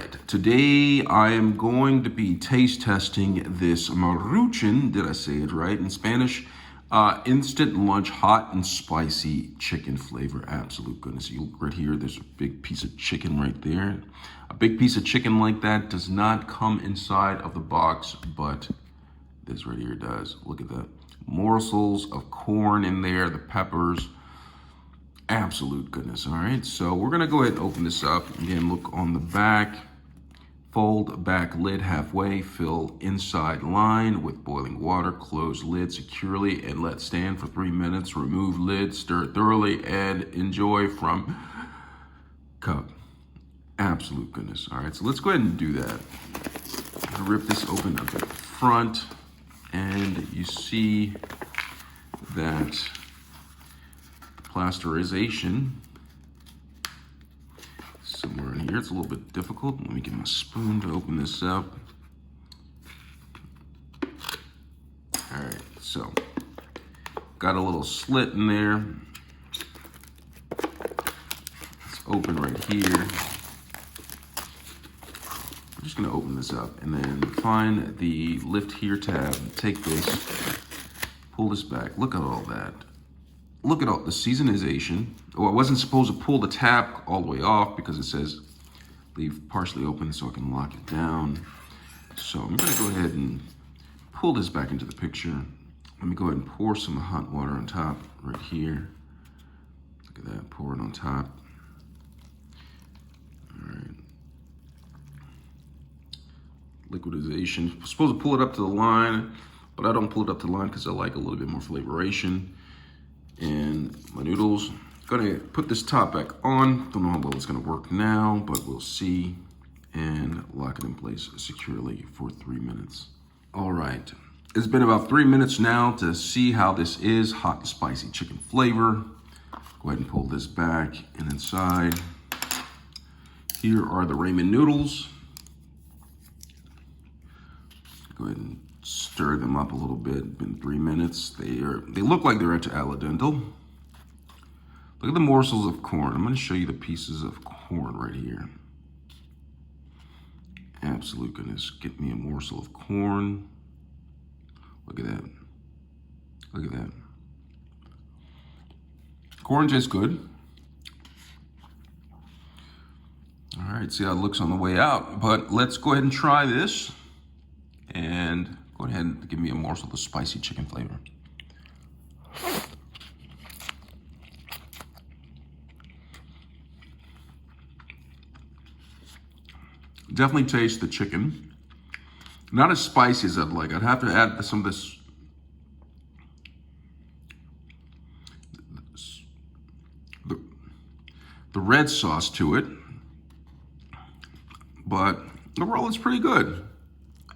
right, today I am going to be taste testing this Maruchan, did I say it right, in Spanish, instant lunch hot and spicy chicken flavor. Absolute goodness. You look right here, there's a big piece of chicken right there. A big piece of chicken like that does not come inside of the box, but this right here does. Look at the morsels of corn in there, the peppers. Absolute goodness. All right, so we're gonna go ahead and open this up. Again, look on the back, fold back lid halfway, fill inside line with boiling water, close lid securely and let stand for 3 minutes. Remove lid, stir thoroughly, and enjoy from cup. Absolute goodness. All right, so let's go ahead and do that. I rip this open up at the front, and you see that plasterization somewhere in here. It's a little bit difficult. Let me get my spoon to open this up. All right, so got a little slit in there. It's open right here. I'm just gonna open this up and then find the lift here tab, take this, pull this back. Look at all that. Look at all the seasonization. Oh, I wasn't supposed to pull the tab all the way off because it says leave partially open so I can lock it down. So I'm gonna go ahead and pull this back into the picture. Let me go ahead and pour some hot water on top right here. Look at that, pour it on top. All right. Liquidization. I'm supposed to pull it up to the line, but I don't pull it up to the line because I like a little bit more flavoration. And my noodles. Gonna put this top back on. Don't know how well it's gonna work now, but we'll see. And lock it in place securely for 3 minutes. All right, it's been about 3 minutes now to see how this is. Hot and spicy chicken flavor. Go ahead and pull this back, and inside here are the ramen noodles. Go ahead and stir them up a little bit. Been 3 minutes. They look like they're at al dente. Look at the morsels of corn. I'm going to show you the pieces of corn right here. Absolute goodness. Get me a morsel of corn. Look at that. Look at that. Corn tastes good. All right, see how it looks on the way out. But let's go ahead and try this. And go ahead and give me a morsel of the spicy chicken flavor. Definitely taste the chicken. Not as spicy as I'd like. I'd have to add some of this, the red sauce to it. But overall, it's pretty good.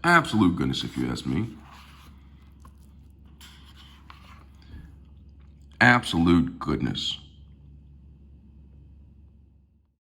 Absolute goodness, if you ask me. Absolute goodness.